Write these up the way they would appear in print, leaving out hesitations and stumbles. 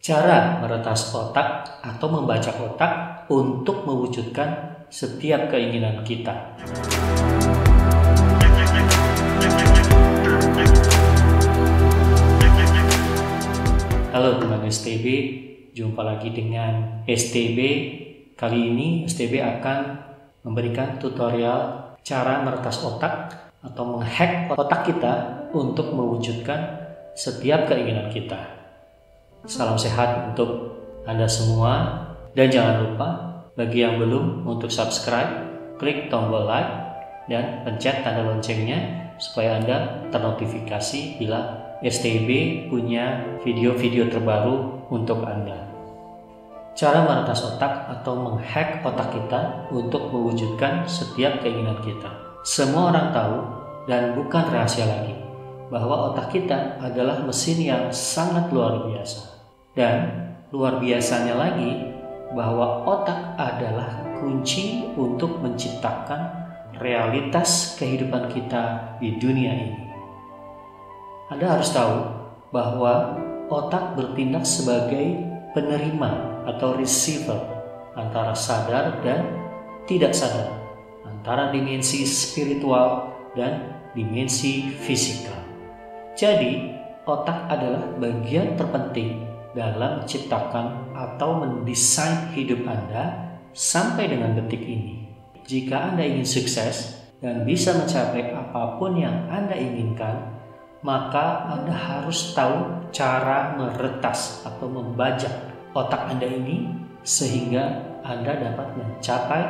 Cara meretas otak atau membaca otak untuk mewujudkan setiap keinginan kita. Halo teman STB, jumpa lagi dengan STB. Kali ini STB akan memberikan tutorial cara meretas otak atau menghack otak kita untuk mewujudkan setiap keinginan kita. Salam sehat untuk Anda semua, dan jangan lupa bagi yang belum untuk subscribe, klik tombol like dan pencet tanda loncengnya supaya Anda ternotifikasi bila STB punya video-video terbaru untuk Anda. Cara meretas otak atau menghack otak kita untuk mewujudkan setiap keinginan kita. Semua orang tahu dan bukan rahasia lagi bahwa otak kita adalah mesin yang sangat luar biasa. Dan luar biasanya lagi bahwa otak adalah kunci untuk menciptakan realitas kehidupan kita di dunia ini. Anda harus tahu bahwa otak bertindak sebagai penerima atau receiver antara sadar dan tidak sadar, antara dimensi spiritual dan dimensi fisikal. Jadi, otak adalah bagian terpenting dalam menciptakan atau mendesain hidup Anda sampai dengan detik ini. Jika Anda ingin sukses dan bisa mencapai apapun yang Anda inginkan, maka Anda harus tahu cara meretas atau membajak otak Anda ini sehingga Anda dapat mencapai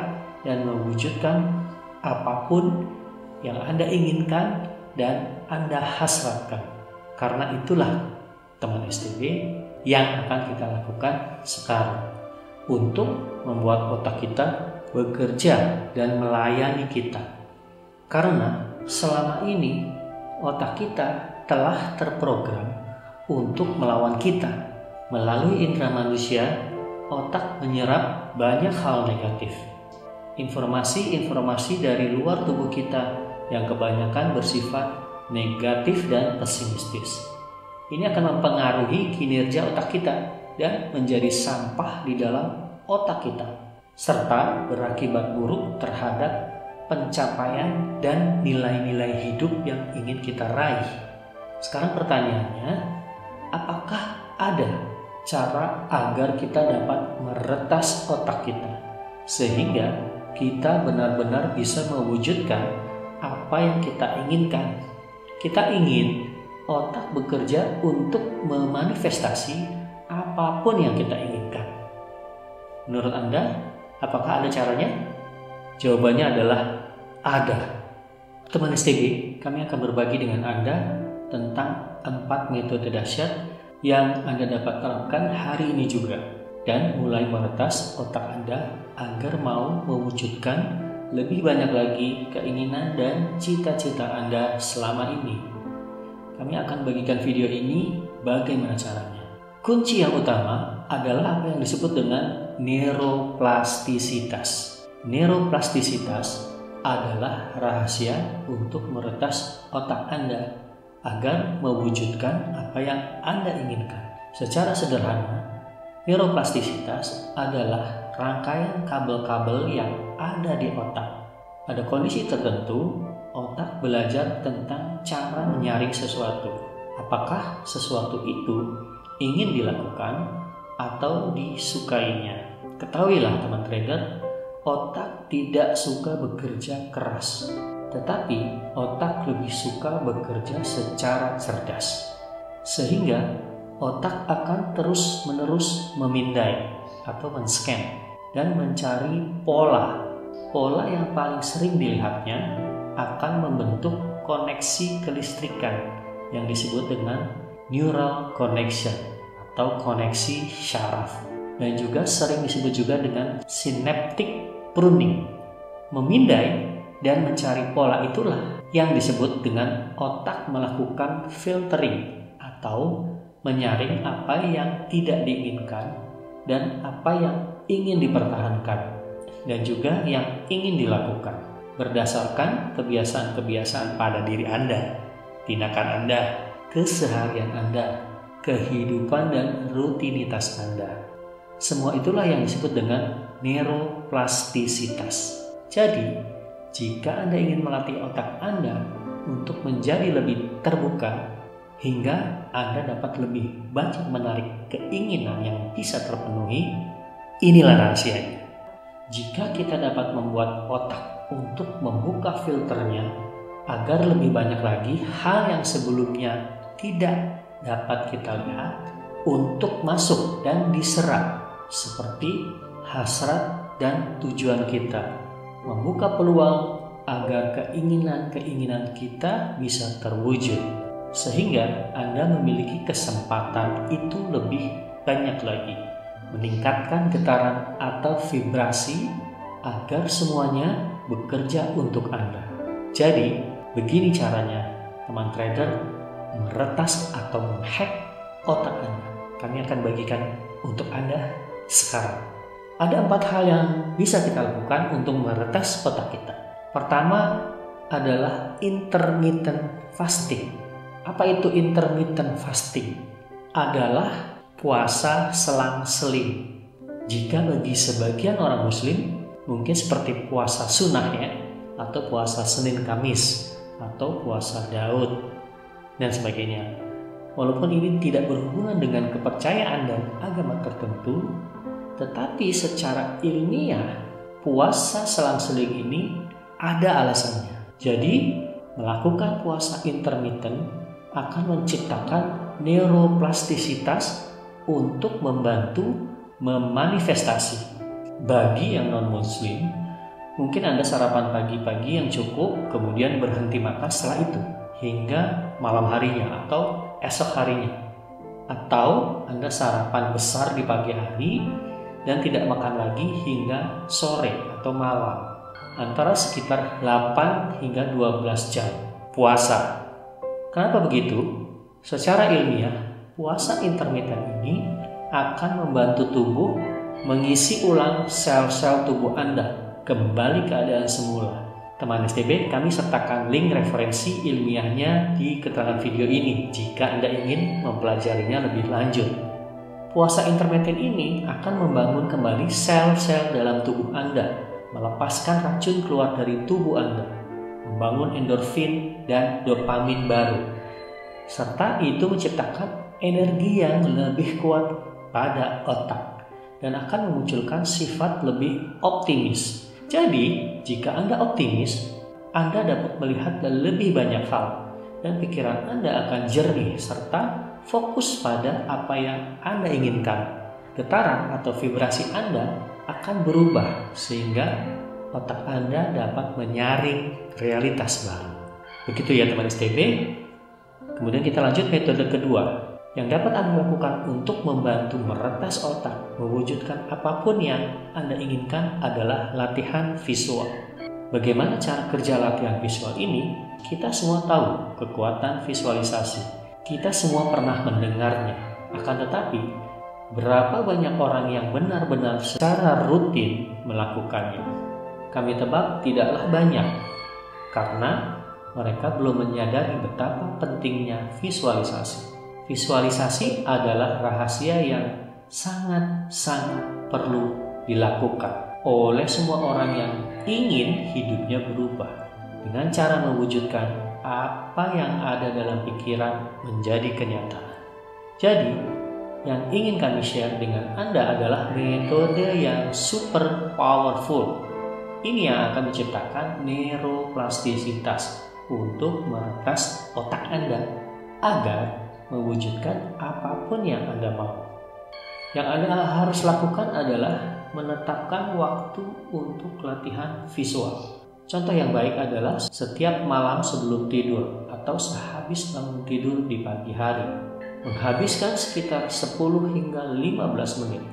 dan mewujudkan apapun yang Anda inginkan dan Anda hasratkan. Karena itulah teman STB yang akan kita lakukan sekarang untuk membuat otak kita bekerja dan melayani kita. Karena selama ini otak kita telah terprogram untuk melawan kita. Melalui indera manusia, otak menyerap banyak hal negatif. Informasi-informasi dari luar tubuh kita yang kebanyakan bersifat negatif dan pesimistis. Ini akan mempengaruhi kinerja otak kita dan menjadi sampah di dalam otak kita, serta berakibat buruk terhadap pencapaian dan nilai-nilai hidup yang ingin kita raih. Sekarang pertanyaannya, apakah ada cara agar kita dapat meretas otak kita sehingga kita benar-benar bisa mewujudkan apa yang kita inginkan? Kita ingin otak bekerja untuk memanifestasi apapun yang kita inginkan. Menurut Anda, apakah ada caranya? Jawabannya adalah ada. Teman STB, kami akan berbagi dengan Anda tentang 4 metode dahsyat yang Anda dapat terapkan hari ini juga dan mulai meretas otak Anda agar mau mewujudkan lebih banyak lagi keinginan dan cita-cita Anda selama ini. Kami akan bagikan video ini bagaimana caranya. Kunci yang utama adalah apa yang disebut dengan neuroplastisitas. Neuroplastisitas adalah rahasia untuk meretas otak Anda agar mewujudkan apa yang Anda inginkan. Secara sederhana, neuroplastisitas adalah rangkaian kabel-kabel yang ada di otak. Pada kondisi tertentu, otak belajar tentang cara menyaring sesuatu. Apakah sesuatu itu ingin dilakukan atau disukainya? Ketahuilah teman trader, otak tidak suka bekerja keras, tetapi otak lebih suka bekerja secara cerdas. Sehingga otak akan terus-menerus memindai atau men-scan dan mencari pola yang paling sering dilihatnya akan membentuk koneksi kelistrikan yang disebut dengan neural connection atau koneksi syaraf, dan juga sering disebut juga dengan synaptic pruning. Memindai dan mencari pola itulah yang disebut dengan otak melakukan filtering atau menyaring apa yang tidak diinginkan dan apa yang ingin dipertahankan dan juga yang ingin dilakukan berdasarkan kebiasaan-kebiasaan pada diri Anda, tindakan Anda, keseharian Anda, kehidupan dan rutinitas Anda. Semua itulah yang disebut dengan neuroplastisitas. Jadi, jika Anda ingin melatih otak Anda untuk menjadi lebih terbuka, hingga Anda dapat lebih banyak menarik keinginan yang bisa terpenuhi, inilah rahasianya. Jika kita dapat membuat otak untuk membuka filternya agar lebih banyak lagi hal yang sebelumnya tidak dapat kita lihat untuk masuk dan diserap, seperti hasrat dan tujuan kita, membuka peluang agar keinginan-keinginan kita bisa terwujud, sehingga Anda memiliki kesempatan itu lebih banyak lagi, meningkatkan getaran atau vibrasi agar semuanya bekerja untuk Anda. Jadi, begini caranya, teman trader, meretas atau menghack otak Anda. Kami akan bagikan untuk Anda sekarang. Ada 4 hal yang bisa kita lakukan untuk meretas otak kita. Pertama adalah intermittent fasting. Apa itu intermittent fasting? Adalah puasa selang-seling. Jika bagi sebagian orang muslim mungkin seperti puasa sunnah ya, atau puasa Senin Kamis, atau puasa Daud dan sebagainya. Walaupun ini tidak berhubungan dengan kepercayaan dan agama tertentu, tetapi secara ilmiah puasa selang-seling ini ada alasannya. Jadi, melakukan puasa intermittent akan menciptakan neuroplastisitas untuk membantu memanifestasi. Bagi yang non-muslim, mungkin Anda sarapan pagi-pagi yang cukup, kemudian berhenti makan setelah itu hingga malam harinya atau esok harinya. Atau Anda sarapan besar di pagi hari dan tidak makan lagi hingga sore atau malam, antara sekitar 8 hingga 12 jam puasa. Kenapa begitu? Secara ilmiah, puasa intermittent ini akan membantu tubuh mengisi ulang sel-sel tubuh Anda kembali keadaan semula. Teman STB, kami sertakan link referensi ilmiahnya di keterangan video ini jika Anda ingin mempelajarinya lebih lanjut. Puasa intermittent ini akan membangun kembali sel-sel dalam tubuh Anda, melepaskan racun keluar dari tubuh Anda, membangun endorfin dan dopamin baru, serta itu menciptakan energi yang lebih kuat pada otak dan akan memunculkan sifat lebih optimis. Jadi, jika Anda optimis, Anda dapat melihat lebih banyak hal dan pikiran Anda akan jernih serta fokus pada apa yang Anda inginkan. Getaran atau vibrasi Anda akan berubah sehingga otak Anda dapat menyaring realitas baru. Begitu ya teman STB. Kemudian kita lanjut metode kedua yang dapat Anda lakukan untuk membantu meretas otak, mewujudkan apapun yang Anda inginkan adalah latihan visual. Bagaimana cara kerja latihan visual ini? Kita semua tahu kekuatan visualisasi. Kita semua pernah mendengarnya. Akan tetapi, berapa banyak orang yang benar-benar secara rutin melakukannya? Kami tebak tidaklah banyak, karena mereka belum menyadari betapa pentingnya visualisasi. Visualisasi adalah rahasia yang sangat-sangat perlu dilakukan oleh semua orang yang ingin hidupnya berubah dengan cara mewujudkan apa yang ada dalam pikiran menjadi kenyataan. Jadi, yang ingin kami share dengan Anda adalah metode yang super powerful. Ini yang akan menciptakan neuroplastisitas untuk meretas otak Anda agar mewujudkan apapun yang Anda mau. Yang Anda harus lakukan adalah menetapkan waktu untuk latihan visual. Contoh yang baik adalah setiap malam sebelum tidur atau sehabis bangun tidur di pagi hari. Menghabiskan sekitar 10 hingga 15 menit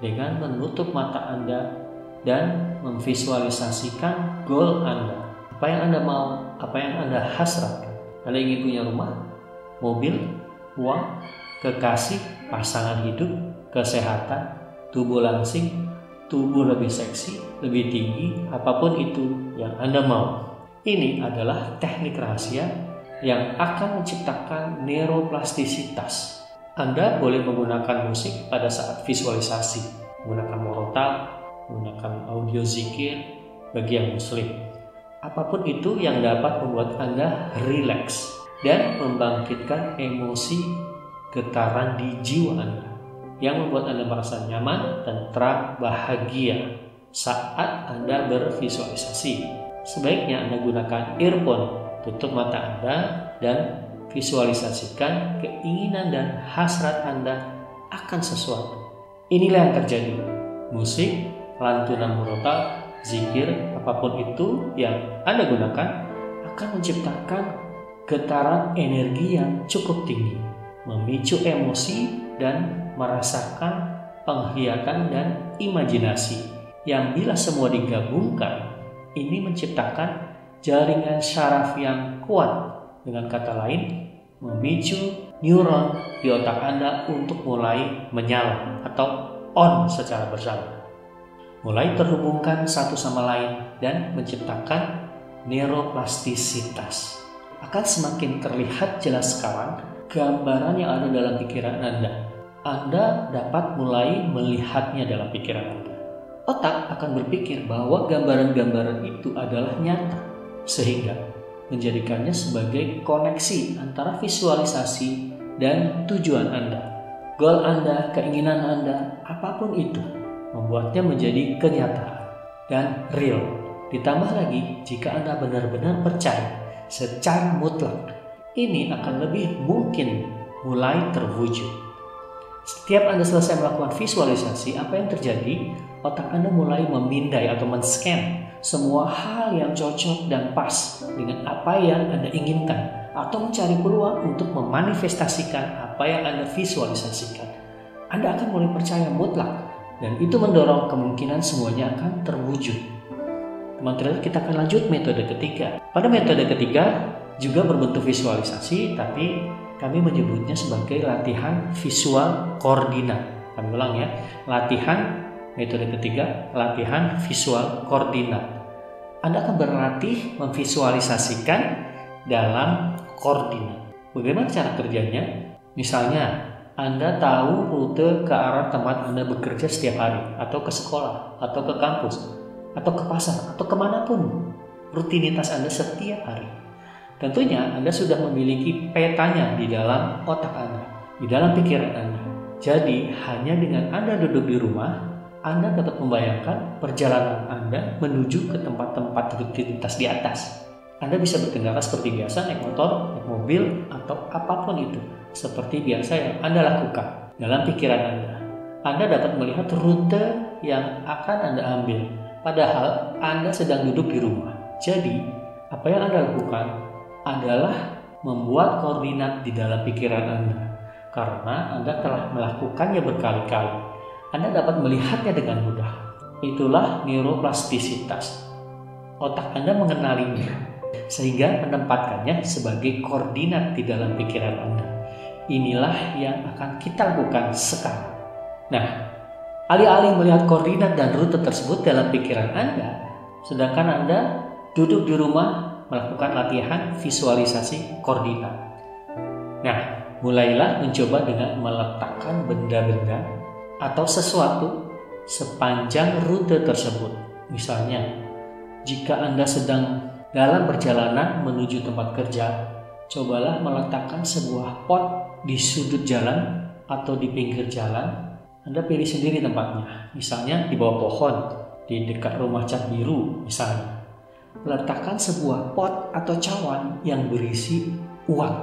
dengan menutup mata Anda dan memvisualisasikan goal Anda. Apa yang Anda mau, apa yang Anda hasratkan. Anda ingin punya rumah, mobil, uang, kekasih, pasangan hidup, kesehatan, tubuh langsing, tubuh lebih seksi, lebih tinggi, apapun itu yang Anda mau. Ini adalah teknik rahasia yang akan menciptakan neuroplastisitas Anda boleh menggunakan musik pada saat visualisasi, menggunakan murotal, menggunakan audio zikir bagi yang muslim. Apapun itu yang dapat membuat Anda rileks dan membangkitkan emosi getaran di jiwa Anda yang membuat Anda merasa nyaman, tentram, bahagia saat Anda bervisualisasi. Sebaiknya Anda gunakan earphone, tutup mata Anda dan visualisasikan keinginan dan hasrat Anda akan sesuatu. Inilah yang terjadi. Musik, lantunan murotal, zikir, apapun itu yang Anda gunakan akan menciptakan getaran energi yang cukup tinggi, memicu emosi dan merasakan penglihatan dan imajinasi yang bila semua digabungkan ini menciptakan jaringan syaraf yang kuat. Dengan kata lain, memicu neuron di otak Anda untuk mulai menyala atau on secara bersama. Mulai terhubungkan satu sama lain dan menciptakan neuroplastisitas. Akan semakin terlihat jelas sekarang gambaran yang ada dalam pikiran Anda. Anda dapat mulai melihatnya dalam pikiran Anda. Otak akan berpikir bahwa gambaran-gambaran itu adalah nyata, sehingga menjadikannya sebagai koneksi antara visualisasi dan tujuan Anda. Goal Anda, keinginan Anda, apapun itu, membuatnya menjadi kenyataan dan real. Ditambah lagi, jika Anda benar-benar percaya secara mutlak, ini akan lebih mungkin mulai terwujud. Setiap Anda selesai melakukan visualisasi, apa yang terjadi? Otak Anda mulai memindai atau men-scan semua hal yang cocok dan pas dengan apa yang Anda inginkan, atau mencari peluang untuk memanifestasikan apa yang Anda visualisasikan. Anda akan mulai percaya mutlak, dan itu mendorong kemungkinan semuanya akan terwujud. Teman-teman, kita akan lanjut metode ketiga. Pada metode ketiga juga berbentuk visualisasi, tapi kami menyebutnya sebagai latihan visual koordinat. Kami ulang ya, metode ketiga, latihan visual koordinat. Anda akan berlatih memvisualisasikan dalam koordinat. Bagaimana cara kerjanya? Misalnya, Anda tahu rute ke arah tempat Anda bekerja setiap hari, atau ke sekolah, atau ke kampus, atau ke pasar, atau kemanapun rutinitas Anda setiap hari. Tentunya Anda sudah memiliki petanya di dalam otak Anda, di dalam pikiran Anda. Jadi, hanya dengan Anda duduk di rumah, Anda dapat membayangkan perjalanan Anda menuju ke tempat-tempat rutinitas di atas. Anda bisa berkendara seperti biasa, naik motor, naik mobil, atau apapun itu, seperti biasa yang Anda lakukan dalam pikiran Anda. Anda dapat melihat rute yang akan Anda ambil, padahal Anda sedang duduk di rumah. Jadi, apa yang Anda lakukan adalah membuat koordinat di dalam pikiran Anda, karena Anda telah melakukannya berkali-kali. Anda dapat melihatnya dengan mudah. Itulah neuroplastisitas. Otak Anda mengenalinya, sehingga menempatkannya sebagai koordinat di dalam pikiran Anda. Inilah yang akan kita lakukan sekarang. Nah, alih-alih melihat koordinat dan rute tersebut dalam pikiran Anda, sedangkan Anda duduk di rumah melakukan latihan visualisasi koordinat. Nah, mulailah mencoba dengan meletakkan benda-benda atau sesuatu sepanjang rute tersebut. Misalnya, jika Anda sedang dalam perjalanan menuju tempat kerja, cobalah meletakkan sebuah pot di sudut jalan atau di pinggir jalan. Anda pilih sendiri tempatnya, misalnya di bawah pohon, di dekat rumah cat biru misalnya. Letakkan sebuah pot atau cawan yang berisi uang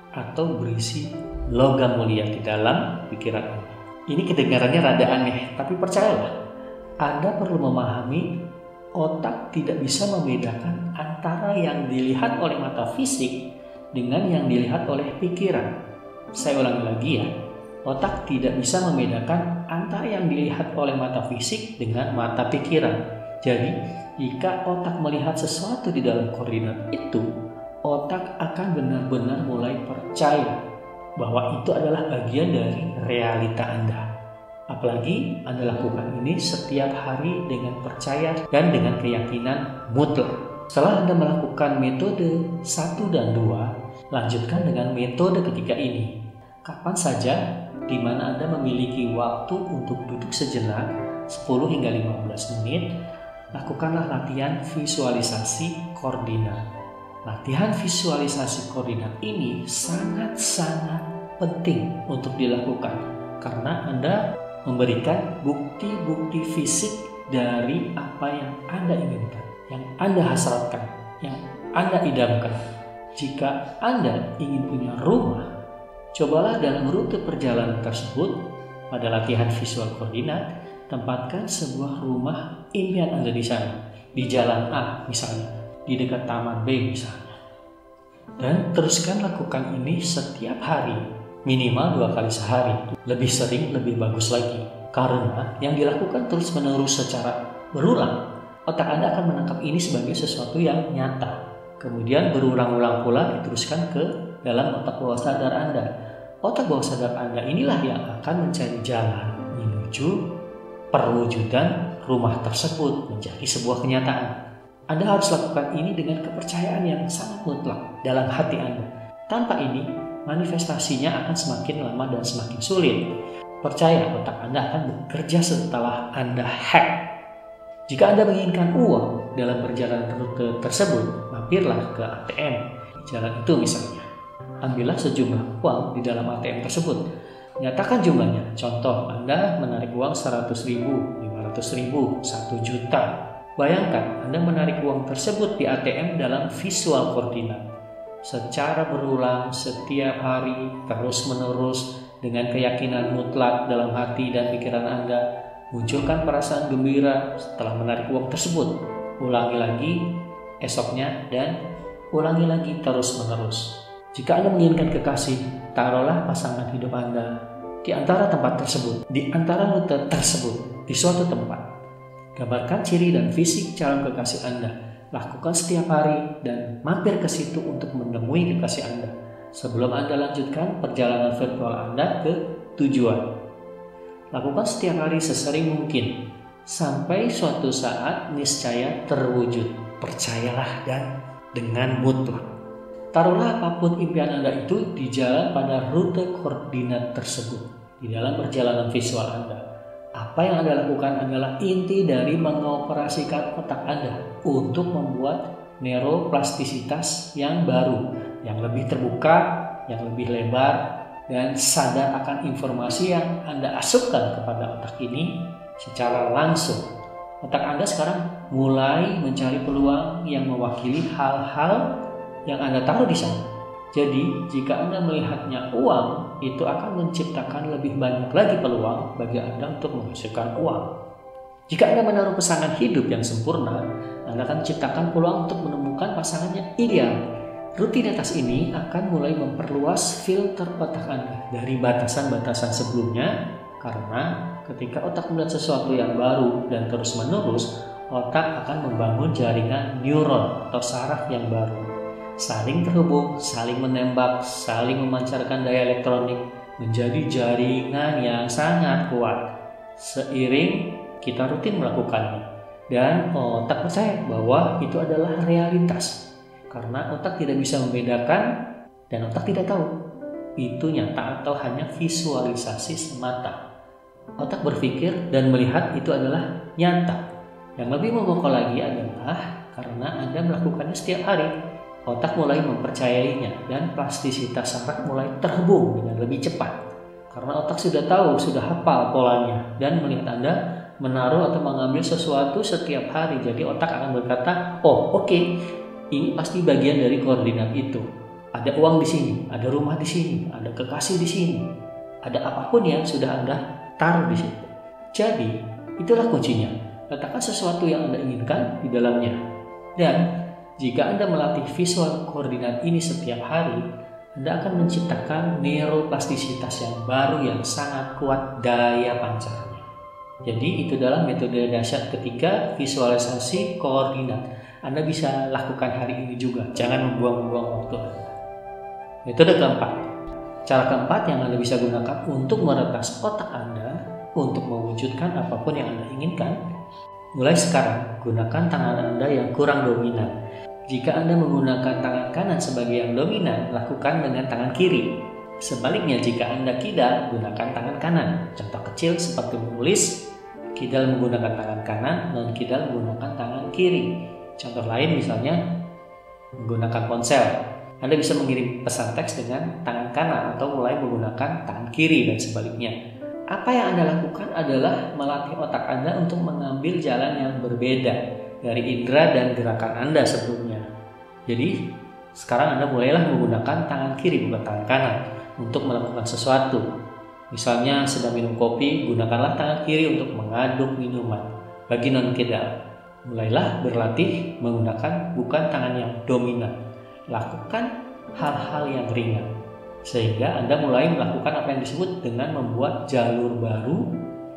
atau berisi logam mulia di dalam pikiran Anda. Ini kedengarannya rada aneh, tapi percayalah, Anda perlu memahami otak tidak bisa membedakan antara yang dilihat oleh mata fisik dengan yang dilihat oleh pikiran. Saya ulangi lagi ya, otak tidak bisa membedakan antara yang dilihat oleh mata fisik dengan mata pikiran. Jadi, jika otak melihat sesuatu di dalam koordinat itu, otak akan benar-benar mulai percaya bahwa itu adalah bagian dari realita Anda. Apalagi Anda lakukan ini setiap hari dengan percaya dan dengan keyakinan mutlak. Setelah Anda melakukan metode 1 dan 2, lanjutkan dengan metode ketiga ini. Kapan saja di mana Anda memiliki waktu untuk duduk sejenak 10 hingga 15 menit, lakukanlah latihan visualisasi koordinat. Latihan visualisasi koordinat ini sangat-sangat penting untuk dilakukan karena Anda memberikan bukti-bukti fisik dari apa yang Anda inginkan, yang Anda hasratkan, yang Anda idamkan. Jika Anda ingin punya rumah, cobalah dalam rute perjalanan tersebut pada latihan visual koordinat, tempatkan sebuah rumah impian Anda di sana, di jalan A misalnya, di dekat taman B misalnya. Dan teruskan lakukan ini setiap hari, minimal 2 kali sehari. Lebih sering, lebih bagus lagi. Karena yang dilakukan terus-menerus secara berulang, otak Anda akan menangkap ini sebagai sesuatu yang nyata. Kemudian berulang-ulang pula diteruskan ke dalam otak bawah sadar Anda. Otak bawah sadar Anda inilah yang akan mencari jalan menuju perwujudan rumah tersebut menjadi sebuah kenyataan. Anda harus lakukan ini dengan kepercayaan yang sangat mutlak dalam hati Anda. Tanpa ini, manifestasinya akan semakin lama dan semakin sulit. Percaya, otak Anda akan bekerja setelah Anda hack. Jika Anda menginginkan uang dalam perjalanan rute tersebut, mampirlah ke ATM di jalan itu misalnya. Ambillah sejumlah uang di dalam ATM tersebut. Nyatakan jumlahnya. Contoh, Anda menarik uang 100.000, 500.000, 1 juta. Bayangkan Anda menarik uang tersebut di ATM dalam visual koordinat. Secara berulang setiap hari, terus-menerus, dengan keyakinan mutlak dalam hati dan pikiran Anda, munculkan perasaan gembira setelah menarik uang tersebut. Ulangi lagi esoknya dan ulangi lagi terus-menerus. Jika Anda menginginkan kekasih, taruhlah pasangan hidup Anda di antara tempat tersebut, di antara rute tersebut, di suatu tempat. Gambarkan ciri dan fisik calon kekasih Anda. Lakukan setiap hari dan mampir ke situ untuk menemui kekasih Anda sebelum Anda lanjutkan perjalanan virtual Anda ke tujuan. Lakukan setiap hari sesering mungkin sampai suatu saat niscaya terwujud. Percayalah dan dengan mutlak. Taruhlah apapun impian Anda itu di jalan pada rute koordinat tersebut, di dalam perjalanan visual Anda. Apa yang Anda lakukan adalah inti dari mengoperasikan otak Anda untuk membuat neuroplastisitas yang baru, yang lebih terbuka, yang lebih lebar, dan sadar akan informasi yang Anda asupkan kepada otak ini secara langsung. Otak Anda sekarang mulai mencari peluang yang mewakili hal-hal yang Anda taruh di sana. Jadi, jika Anda melihatnya uang, itu akan menciptakan lebih banyak lagi peluang bagi Anda untuk menghasilkan uang. Jika Anda menaruh pasangan hidup yang sempurna, Anda akan menciptakan peluang untuk menemukan pasangan yang ideal. Rutinitas ini akan mulai memperluas filter otak Anda dari batasan-batasan sebelumnya, karena ketika otak melihat sesuatu yang baru dan terus-menerus, otak akan membangun jaringan neuron atau saraf yang baru. Saling terhubung, saling menembak, saling memancarkan daya elektronik menjadi jaringan yang sangat kuat. Seiring kita rutin melakukannya, dan otak percaya bahwa itu adalah realitas. Karena otak tidak bisa membedakan dan otak tidak tahu itu nyata atau hanya visualisasi semata. Otak berpikir dan melihat itu adalah nyata. Yang lebih memukul lagi adalah karena Anda melakukannya setiap hari, otak mulai mempercayainya dan plastisitas saraf mulai terhubung dengan lebih cepat. Karena otak sudah tahu, sudah hafal polanya dan melihat Anda menaruh atau mengambil sesuatu setiap hari. Jadi otak akan berkata, oh oke, ini pasti bagian dari koordinat itu. Ada uang di sini, ada rumah di sini, ada kekasih di sini, ada apapun yang sudah Anda taruh di situ. Jadi itulah kuncinya. Letakkan sesuatu yang Anda inginkan di dalamnya. Dan jika Anda melatih visual koordinat ini setiap hari, Anda akan menciptakan neuroplastisitas yang baru yang sangat kuat daya pancarnya. Jadi itu adalah metode dahsyat ketiga, visualisasi koordinat. Anda bisa lakukan hari ini juga. Jangan membuang-buang waktu Anda. Metode keempat. Cara keempat yang Anda bisa gunakan untuk meretas otak Anda untuk mewujudkan apapun yang Anda inginkan. Mulai sekarang, gunakan tangan Anda yang kurang dominan. Jika Anda menggunakan tangan kanan sebagai yang dominan, lakukan dengan tangan kiri. Sebaliknya, jika Anda kidal, gunakan tangan kanan. Contoh kecil seperti menulis, kidal menggunakan tangan kanan, non-kidal menggunakan tangan kiri. Contoh lain misalnya menggunakan ponsel. Anda bisa mengirim pesan teks dengan tangan kanan atau mulai menggunakan tangan kiri dan sebaliknya. Apa yang Anda lakukan adalah melatih otak Anda untuk mengambil jalan yang berbeda dari indera dan gerakan Anda sebelumnya. Jadi, sekarang Anda mulailah menggunakan tangan kiri bukan tangan kanan untuk melakukan sesuatu. Misalnya sedang minum kopi, gunakanlah tangan kiri untuk mengaduk minuman. Bagi non-kidal, mulailah berlatih menggunakan bukan tangan yang dominan. Lakukan hal-hal yang ringan, sehingga Anda mulai melakukan apa yang disebut dengan membuat jalur baru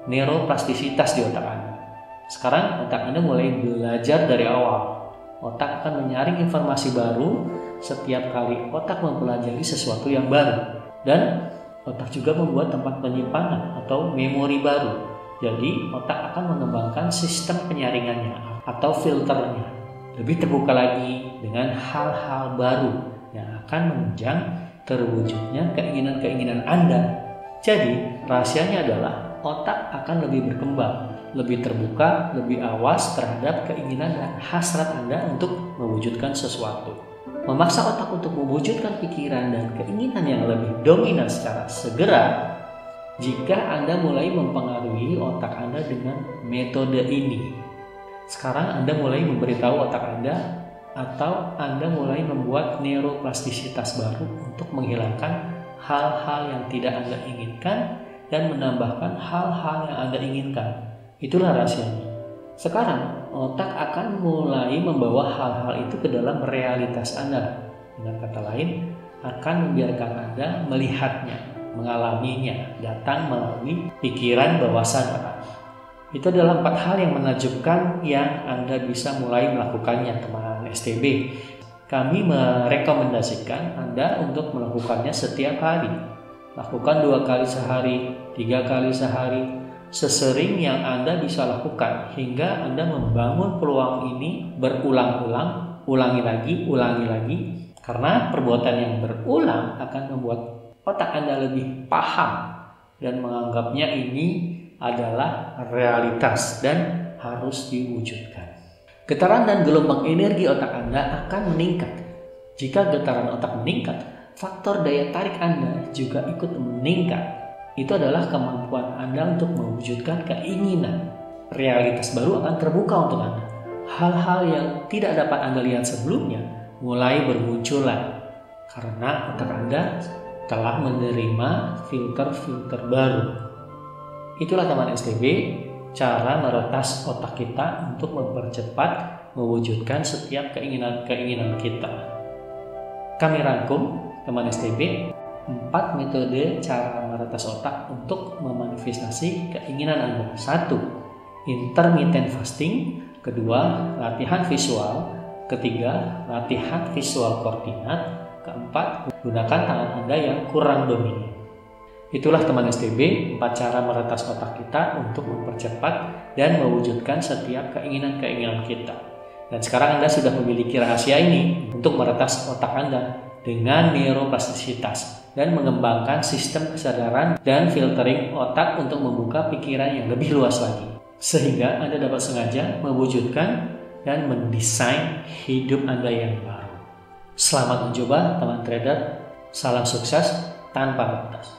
neuroplastisitas di otak Anda. Sekarang otak Anda mulai belajar dari awal. Otak akan menyaring informasi baru setiap kali otak mempelajari sesuatu yang baru. Dan otak juga membuat tempat penyimpanan atau memori baru. Jadi otak akan mengembangkan sistem penyaringannya atau filternya. Lebih terbuka lagi dengan hal-hal baru yang akan menunjang terwujudnya keinginan-keinginan Anda. Jadi rahasianya adalah otak akan lebih berkembang, lebih terbuka, lebih awas terhadap keinginan dan hasrat Anda untuk mewujudkan sesuatu. Memaksa otak untuk mewujudkan pikiran dan keinginan yang lebih dominan secara segera jika Anda mulai mempengaruhi otak Anda dengan metode ini. Sekarang Anda mulai memberitahu otak Anda atau Anda mulai membuat neuroplastisitas baru untuk menghilangkan hal-hal yang tidak Anda inginkan dan menambahkan hal-hal yang Anda inginkan. Itulah rahasianya. Sekarang, otak akan mulai membawa hal-hal itu ke dalam realitas Anda. Dengan kata lain, akan membiarkan Anda melihatnya, mengalaminya, datang melalui pikiran bawah sadar. Itu adalah 4 hal yang menakjubkan yang Anda bisa mulai melakukannya, teman STB. Kami merekomendasikan Anda untuk melakukannya setiap hari. Lakukan 2 kali sehari, 3 kali sehari, sesering yang Anda bisa lakukan hingga Anda membangun peluang ini berulang-ulang, ulangi lagi, karena perbuatan yang berulang akan membuat otak Anda lebih paham dan menganggapnya ini adalah realitas dan harus diwujudkan. Getaran dan gelombang energi otak Anda akan meningkat. Jika getaran otak meningkat, faktor daya tarik Anda juga ikut meningkat. Itu adalah kemampuan Anda untuk mewujudkan keinginan. Realitas baru akan terbuka untuk Anda. Hal-hal yang tidak dapat Anda lihat sebelumnya mulai bermunculan karena otak Anda telah menerima filter-filter baru. Itulah teman STB, cara meretas otak kita untuk mempercepat mewujudkan setiap keinginan-keinginan kita. Kami rangkum teman STB 4 metode cara meretas otak untuk memanifestasi keinginan Anda. 1. Intermittent fasting. 2. Latihan visual. 3. Latihan visual koordinat. 4. Gunakan tangan Anda yang kurang dominan. Itulah teman STB, 4 cara meretas otak kita untuk mempercepat dan mewujudkan setiap keinginan-keinginan kita. Dan sekarang Anda sudah memiliki rahasia ini untuk meretas otak Anda dengan neuroplastisitas dan mengembangkan sistem kesadaran dan filtering otak untuk membuka pikiran yang lebih luas lagi. Sehingga Anda dapat sengaja mewujudkan dan mendesain hidup Anda yang baru. Selamat mencoba teman trader, salam sukses tanpa batas.